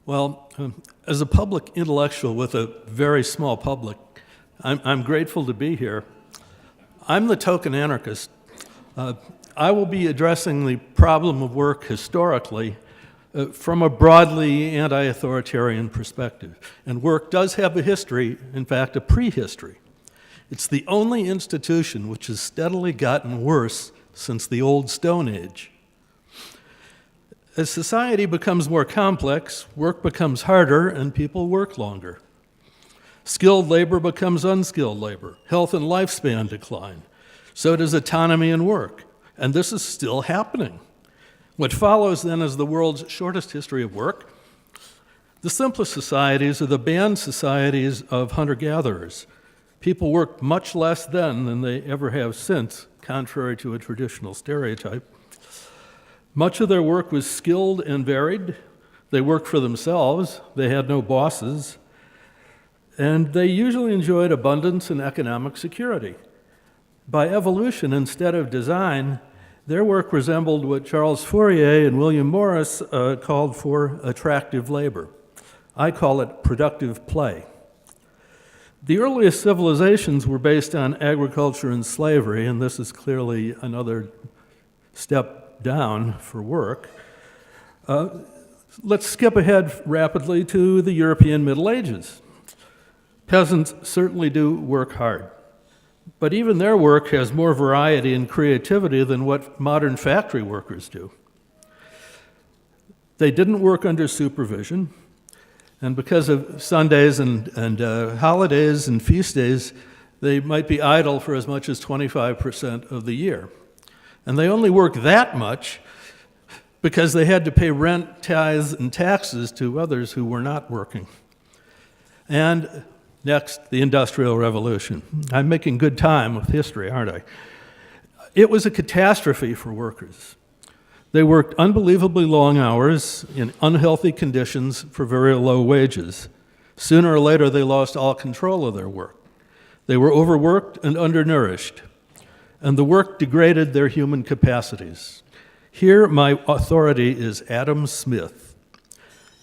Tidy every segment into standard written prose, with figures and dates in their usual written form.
Well, as a public intellectual with a very small public, I'm grateful to be here. I'm the token anarchist. I will be addressing the problem of work historically from a broadly anti-authoritarian perspective. And work does have a history, in fact, a prehistory. It's the only institution which has steadily gotten worse since the old Stone Age. As society becomes more complex, work becomes harder and people work longer. Skilled labor becomes unskilled labor. Health and lifespan decline. So does autonomy in work. And this is still happening. What follows then is the world's shortest history of work. The simplest societies are the band societies of hunter-gatherers. People worked much less then than they ever have since, contrary to a traditional stereotype. Much of their work was skilled and varied. They worked for themselves. They had no bosses. And they usually enjoyed abundance and economic security. By evolution instead of design, their work resembled what Charles Fourier and William Morris called for attractive labor. I call it productive play. The earliest civilizations were based on agriculture and slavery, and this is clearly another step down for work. Let's skip ahead rapidly to the European Middle Ages. Peasants certainly do work hard, but even their work has more variety and creativity than what modern factory workers do. They didn't work under supervision, and because of Sundays and holidays and feast days, they might be idle for as much as 25% of the year. And they only worked that much because they had to pay rent, tithes, and taxes to others who were not working. And next, the Industrial Revolution. I'm making good time with history, aren't I? It was a catastrophe for workers. They worked unbelievably long hours in unhealthy conditions for very low wages. Sooner or later, they lost all control of their work. They were overworked and undernourished, and the work degraded their human capacities. Here, my authority is Adam Smith.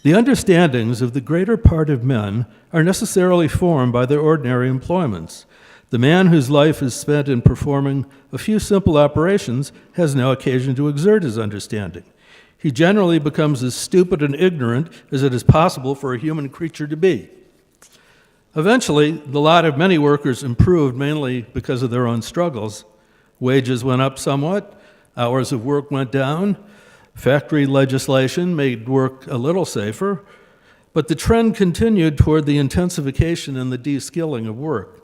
The understandings of the greater part of men are necessarily formed by their ordinary employments. The man whose life is spent in performing a few simple operations has no occasion to exert his understanding. He generally becomes as stupid and ignorant as it is possible for a human creature to be. Eventually, the lot of many workers improved mainly because of their own struggles. Wages went up somewhat, hours of work went down, factory legislation made work a little safer, but the trend continued toward the intensification and the de-skilling of work.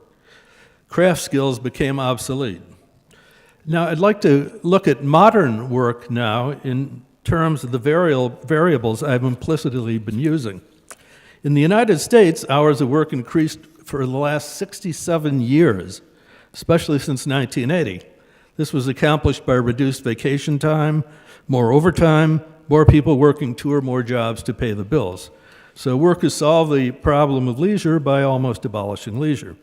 Craft skills became obsolete. Now, I'd like to look at modern work now in terms of the variables I've implicitly been using. In the United States, hours of work increased for the last 67 years, especially since 1980. This was accomplished by reduced vacation time, more overtime, more people working 2 or more jobs to pay the bills. So work has solved the problem of leisure by almost abolishing leisure.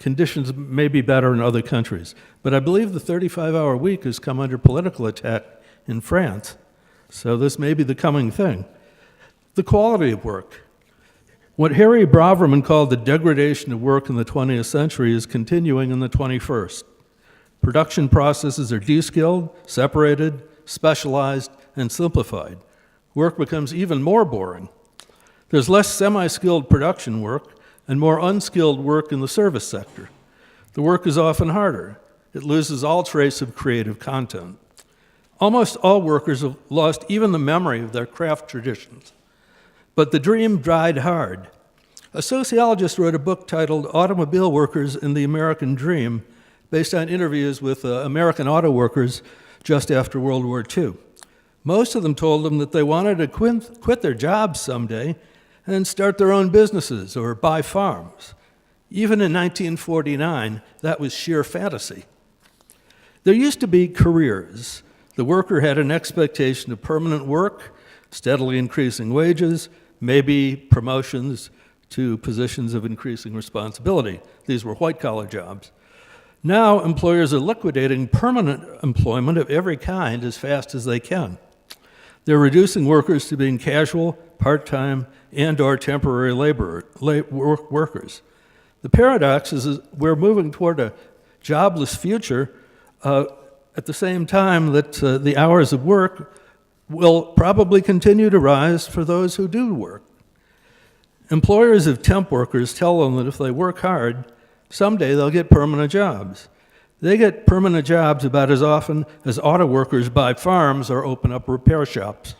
Conditions may be better in other countries, but I believe the 35-hour week has come under political attack in France. So this may be the coming thing. The quality of work. What Harry Braverman called the degradation of work in the 20th century is continuing in the 21st. Production processes are de-skilled, separated, specialized, and simplified. Work becomes even more boring. There's less semi-skilled production work and more unskilled work in the service sector. The work is often harder. It loses all trace of creative content. Almost all workers have lost even the memory of their craft traditions. But the dream died hard. A sociologist wrote a book titled Automobile Workers and the American Dream, based on interviews with American auto workers just after World War II. Most of them told them that they wanted to quit their jobs someday and start their own businesses or buy farms. Even in 1949, that was sheer fantasy. There used to be careers. The worker had an expectation of permanent work, steadily increasing wages, maybe promotions to positions of increasing responsibility. These were white-collar jobs. Now, employers are liquidating permanent employment of every kind as fast as they can. They're reducing workers to being casual, part-time, and/or temporary workers. The paradox is we're moving toward a jobless future at the same time that the hours of work will probably continue to rise for those who do work. Employers of temp workers tell them that if they work hard, someday they'll get permanent jobs. They get permanent jobs about as often as auto workers buy farms or open up repair shops.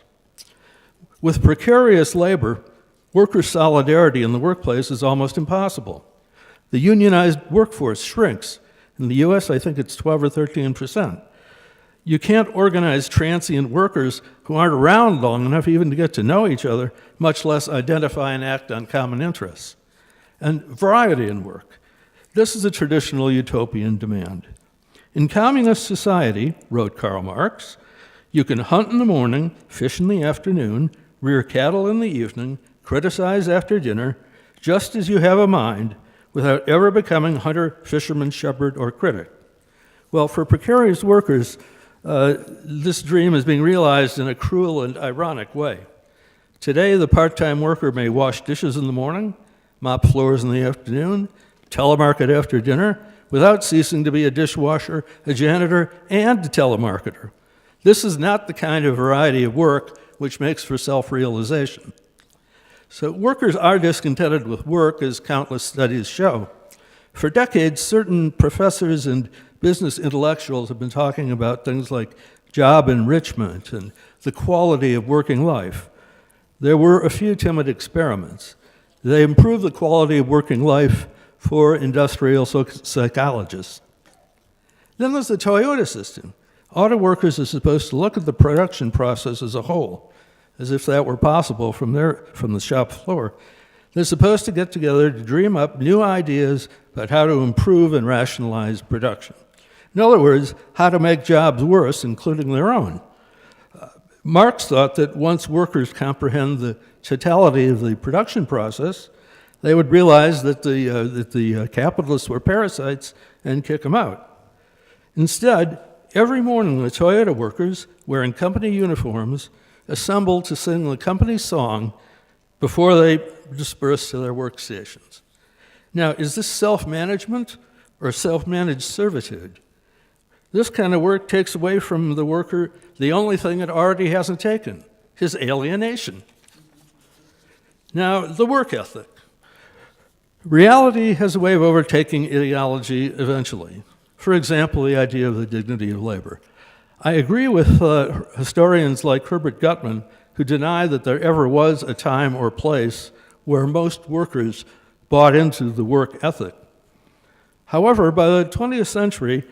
With precarious labor, worker solidarity in the workplace is almost impossible. The unionized workforce shrinks. In the US, I think it's 12 or 13%. You can't organize transient workers who aren't around long enough even to get to know each other, much less identify and act on common interests. And variety in work. This is a traditional utopian demand. In communist society, wrote Karl Marx, you can hunt in the morning, fish in the afternoon, rear cattle in the evening, criticize after dinner, just as you have a mind, without ever becoming hunter, fisherman, shepherd, or critic. Well, for precarious workers, this dream is being realized in a cruel and ironic way. Today, the part-time worker may wash dishes in the morning, mop floors in the afternoon, telemarket after dinner, without ceasing to be a dishwasher, a janitor, and a telemarketer. This is not the kind of variety of work which makes for self-realization. So workers are discontented with work, as countless studies show. For decades, certain professors and business intellectuals have been talking about things like job enrichment and the quality of working life. There were a few timid experiments. They improved the quality of working life for industrial psychologists. Then there's the Toyota system. Auto workers are supposed to look at the production process as a whole, as if that were possible from the shop floor. They're supposed to get together to dream up new ideas about how to improve and rationalize production. In other words, how to make jobs worse, including their own. Marx thought that once workers comprehend the totality of the production process, they would realize that the capitalists were parasites and kick them out. Instead, every morning the Toyota workers, wearing company uniforms, assembled to sing the company song before they dispersed to their workstations. Now, is this self-management or self-managed servitude? This kind of work takes away from the worker the only thing it already hasn't taken, his alienation. Now, the work ethic. Reality has a way of overtaking ideology eventually. For example, the idea of the dignity of labor. I agree with historians like Herbert Gutman, who deny that there ever was a time or place where most workers bought into the work ethic. However, by the 20th century,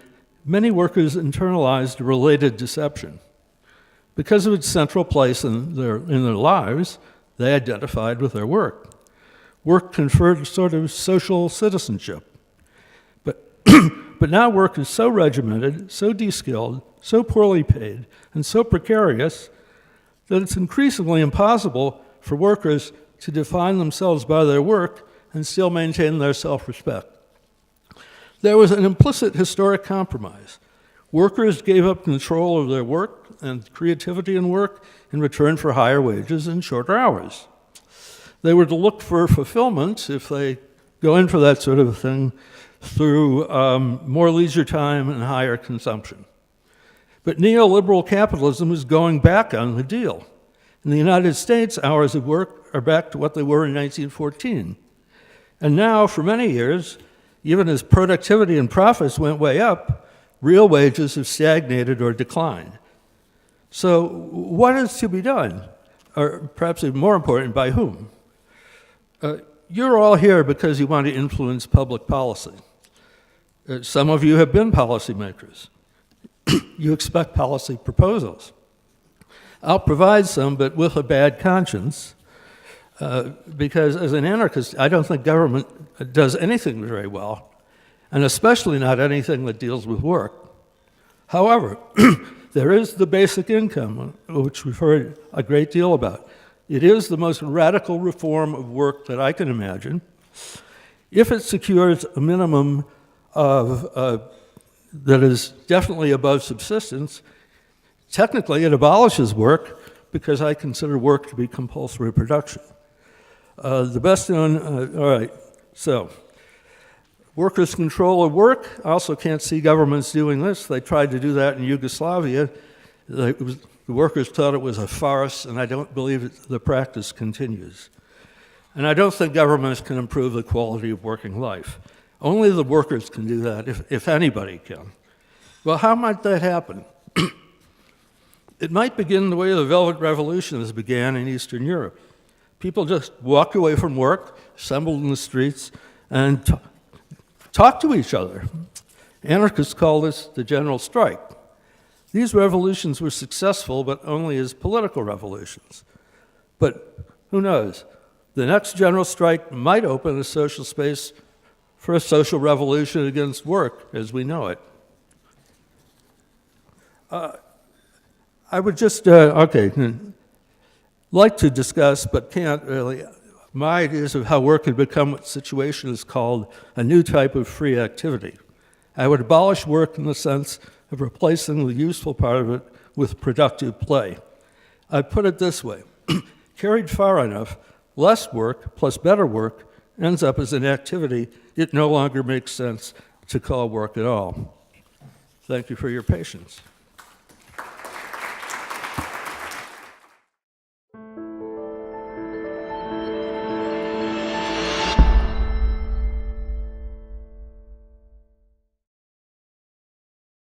many workers internalized a related deception. Because of its central place in their lives, they identified with their work. Work conferred a sort of social citizenship. But now work is so regimented, so de-skilled, so poorly paid, and so precarious that it's increasingly impossible for workers to define themselves by their work and still maintain their self-respect. There was an implicit historic compromise. Workers gave up control of their work and creativity in work in return for higher wages and shorter hours. They were to look for fulfillment, if they go in for that sort of thing, through more leisure time and higher consumption. But neoliberal capitalism is going back on the deal. In the United States, hours of work are back to what they were in 1914. And now, for many years, even as productivity and profits went way up, real wages have stagnated or declined. So what is to be done? Or perhaps even more important, by whom? You're all here because you want to influence public policy. Some of you have been policymakers. You expect policy proposals. I'll provide some, but with a bad conscience, because as an anarchist, I don't think government does anything very well, and especially not anything that deals with work. However, there is the basic income, which we've heard a great deal about. It is the most radical reform of work that I can imagine. If it secures a minimum of that is definitely above subsistence, technically it abolishes work, because I consider work to be compulsory production. The best known, all right, so workers' control of work. I also can't see governments doing this. They tried to do that in Yugoslavia. The workers thought it was a farce, and I don't believe the practice continues. And I don't think governments can improve the quality of working life. Only the workers can do that, if anybody can. Well, how might that happen? It might begin the way the Velvet Revolutions began in Eastern Europe. People just walked away from work, assembled in the streets, and talked to each other. Anarchists call this the general strike. These revolutions were successful, but only as political revolutions. But who knows? The next general strike might open a social space for a social revolution against work as we know it. I would just, like to discuss, but can't really, my ideas of how work could become what situation is called a new type of free activity. I would abolish work in the sense of replacing the useful part of it with productive play. I put it this way, carried far enough, less work plus better work ends up as an activity it no longer makes sense to call work at all. Thank you for your patience.